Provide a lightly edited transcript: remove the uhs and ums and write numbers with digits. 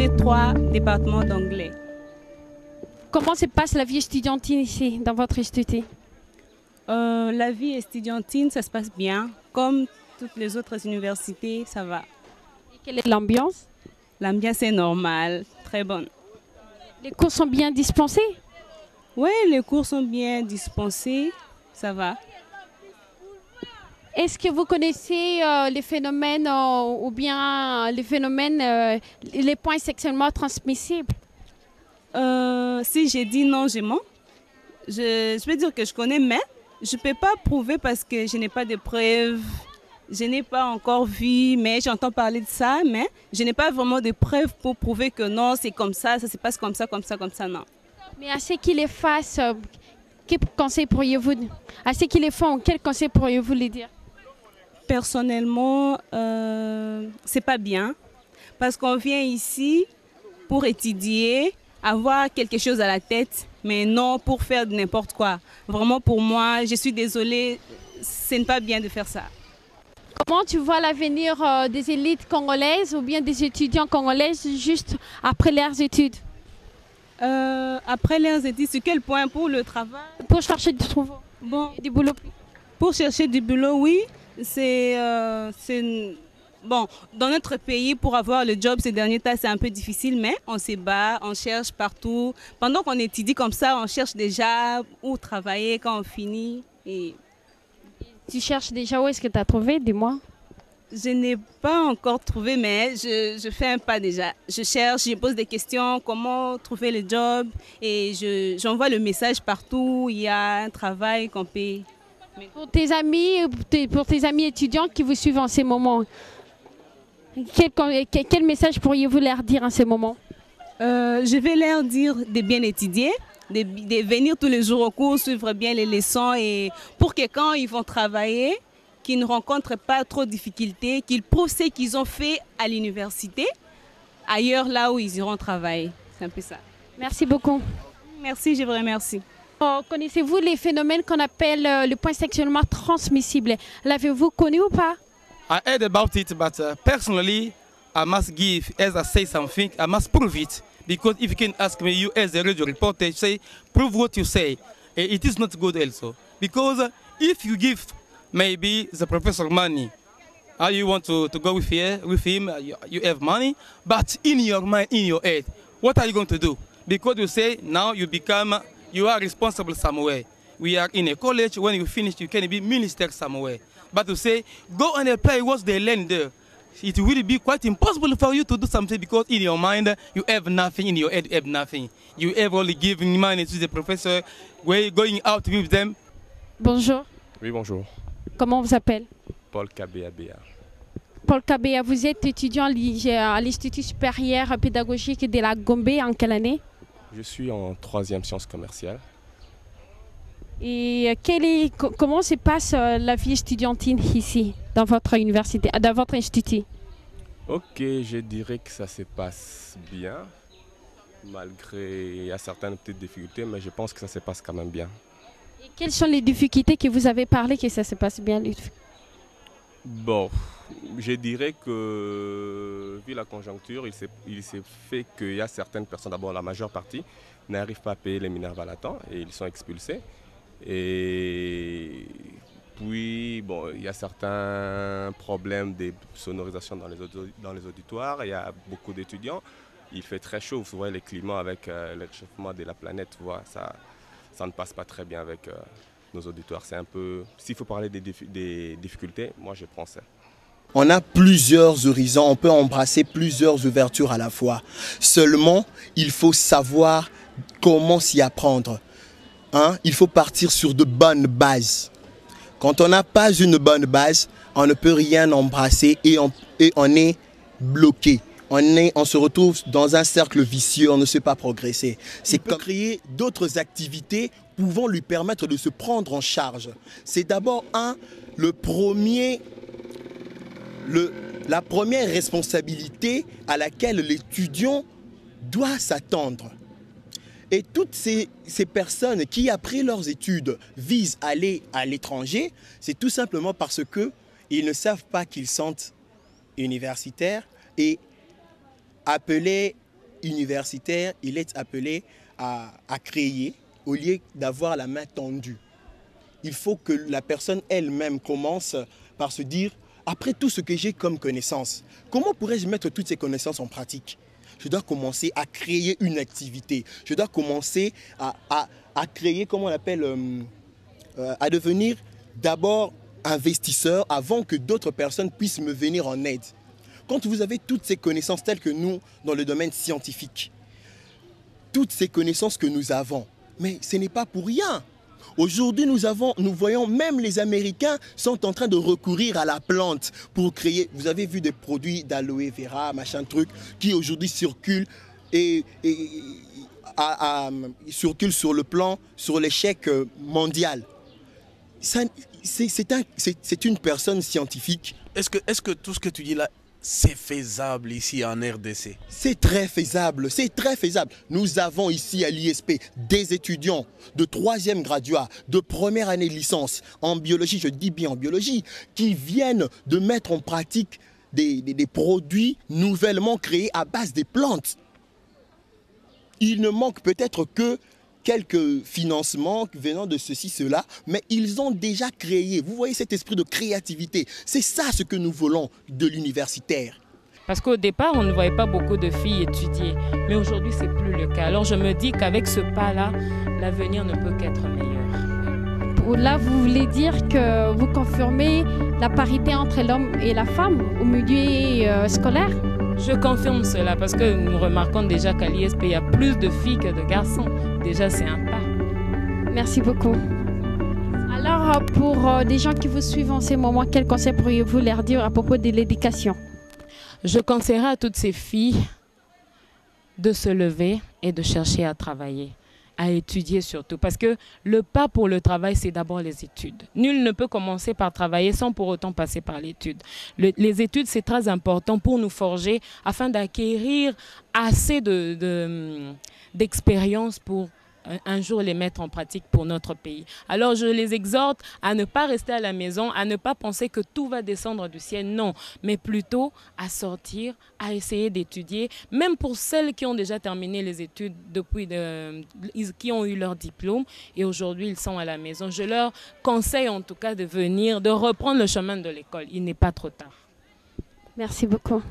j'ai 3 départements d'anglais. Comment se passe la vie estudiantine ici, dans votre institut? La vie estudiantine, ça se passe bien. Comme toutes les autres universités, ça va. Et quelle est l'ambiance? L'ambiance est normale, très bonne. Les cours sont bien dispensés? Oui, les cours sont bien dispensés, ça va. Est-ce que vous connaissez les phénomènes ou bien les phénomènes, les points sexuellement transmissibles? Si j'ai dit non, je mens. Je peux dire que je connais, mais je ne peux pas prouver parce que je n'ai pas de preuves. Je n'ai pas encore vu, mais j'entends parler de ça, mais je n'ai pas vraiment de preuves pour prouver que non, c'est comme ça se passe comme ça, non. Mais à ceux qui les fassent, quel conseil pourriez-vous, à ceux qui les font, quel conseil pourriez-vous les dire? Personnellement, c'est pas bien parce qu'on vient ici pour étudier, avoir quelque chose à la tête, mais non pour faire n'importe quoi. Vraiment pour moi, je suis désolée, ce n'est pas bien de faire ça. Comment tu vois l'avenir des élites congolaises ou bien des étudiants congolais juste après leurs études? Après leurs études, sur quel point? Pour le travail? Pour chercher du travail, du boulot. Pour chercher du boulot, oui. Bon, dans notre pays, pour avoir le job ces derniers temps, c'est un peu difficile, mais on se bat, on cherche partout. Pendant qu'on étudie comme ça, on cherche déjà où travailler quand on finit. Et tu cherches déjà où est-ce que tu as trouvé, dis-moi? Je n'ai pas encore trouvé, mais je fais un pas déjà. Je cherche, je pose des questions, comment trouver le job, et j'envoie le message partout, il y a un travail qu'on peut. Pour tes amis étudiants qui vous suivent en ces moments, quel message pourriez-vous leur dire en ces moments? Je vais leur dire de bien étudier, de venir tous les jours au cours, suivre bien les leçons, et pour que quand ils vont travailler, qu'ils ne rencontrent pas trop de difficultés, qu'ils prouvent ce qu'ils ont fait à l'université, ailleurs là où ils iront travailler. C'est un peu ça. Merci beaucoup. Merci, je vous remercie. Connaissez-vous les phénomènes qu'on appelle le point sexuellement transmissible? L'avez-vous connu ou pas? I heard about it, but personally, I must give, as I say something, I must prove it. Because if you can ask me, you as a radio reporter, say, prove what you say. It is not good also. Because if you give maybe the professor money, you want to go with him, you have money, but in your mind, in your head, what are you going to do? Because you say, now you are responsible somewhere. We are in a college, when you finish, you can be minister somewhere. But to say, go and apply what they learn there, it will be quite impossible for you to do something because in your mind, you have nothing, in your head, you have nothing. You have only giving money to the professor, going out with them. Bonjour. Oui, bonjour. Comment on vous appelle? Paul Kabea. Paul Kabea, vous êtes étudiant à l'Institut supérieur pédagogique de la Gombe en quelle année? Je suis en 3e sciences commerciales. Et comment se passe la vie estudiantine ici, dans votre université, dans votre institut? Ok, je dirais que ça se passe bien, malgré il y a certaines petites difficultés, mais je pense que ça se passe quand même bien. Et quelles sont les difficultés que vous avez parlé que ça se passe bien? Bon, je dirais que, vu la conjoncture, il s'est fait qu'il y a certaines personnes, d'abord la majeure partie, n'arrivent pas à payer les Minerval à temps et ils sont expulsés. Et puis, bon, il y a certains problèmes de sonorisation dans les auditoires. Il y a beaucoup d'étudiants. Il fait très chaud. Vous voyez, le climat avec le réchauffement de la planète, ça ne passe pas très bien avec nos auditoires. C'est un peu... S'il faut parler des difficultés, moi je prends ça. On a plusieurs horizons, on peut embrasser plusieurs ouvertures à la fois. Seulement, il faut savoir comment s'y apprendre. Il faut partir sur de bonnes bases. Quand on n'a pas une bonne base, on ne peut rien embrasser et on est bloqué. On se retrouve dans un cercle vicieux, on ne sait pas progresser. C'est comme créer d'autres activités pouvant lui permettre de se prendre en charge. C'est d'abord la première responsabilité à laquelle l'étudiant doit s'attendre. Et toutes ces personnes qui, après leurs études, visent à aller à l'étranger, c'est tout simplement parce qu'ils ne savent pas qu'ils sont universitaires et appelés universitaire, il est appelé à créer au lieu d'avoir la main tendue. Il faut que la personne elle-même commence par se dire, après tout ce que j'ai comme connaissance, comment pourrais-je mettre toutes ces connaissances en pratique? Je dois commencer à créer une activité. Je dois commencer à créer, comment on appelle, à devenir d'abord investisseur avant que d'autres personnes puissent me venir en aide. Quand vous avez toutes ces connaissances telles que nous, dans le domaine scientifique, toutes ces connaissances que nous avons, mais ce n'est pas pour rien. Aujourd'hui, nous voyons même les Américains sont en train de recourir à la plante pour créer. Vous avez vu des produits d'aloe vera, machin truc, qui aujourd'hui circulent circulent sur le plan, sur l'échec mondial. C'est une personne scientifique. Est-ce que tout ce que tu dis là, c'est faisable ici en RDC? C'est très faisable, c'est très faisable. Nous avons ici à l'ISP des étudiants de 3e graduat, de première année de licence en biologie, je dis bien en biologie, qui viennent de mettre en pratique des produits nouvellement créés à base des plantes. Il ne manque peut-être que quelques financements venant de ceci, cela, mais ils ont déjà créé. Vous voyez cet esprit de créativité. C'est ça ce que nous voulons de l'universitaire. Parce qu'au départ, on ne voyait pas beaucoup de filles étudier. Mais aujourd'hui, ce n'est plus le cas. Alors je me dis qu'avec ce pas-là, l'avenir ne peut qu'être meilleur. Là, vous voulez dire que vous confirmez la parité entre l'homme et la femme au milieu scolaire? Je confirme cela parce que nous remarquons déjà qu'à l'ISP, il y a plus de filles que de garçons. Déjà, c'est un pas. Merci beaucoup. Alors, pour des gens qui vous suivent en ces moments, quel conseil pourriez-vous leur dire à propos de l'éducation? Je conseillerais à toutes ces filles de se lever et de chercher à travailler, à étudier surtout. Parce que le pas pour le travail, c'est d'abord les études. Nul ne peut commencer par travailler sans pour autant passer par l'étude. Les études, c'est très important pour nous forger afin d'acquérir assez d'expérience pour un jour les mettre en pratique pour notre pays. Alors je les exhorte à ne pas rester à la maison, à ne pas penser que tout va descendre du ciel, non, mais plutôt à sortir, à essayer d'étudier, même pour celles qui ont déjà terminé les études qui ont eu leur diplôme et aujourd'hui ils sont à la maison. Je leur conseille en tout cas de reprendre le chemin de l'école. Il n'est pas trop tard. Merci beaucoup.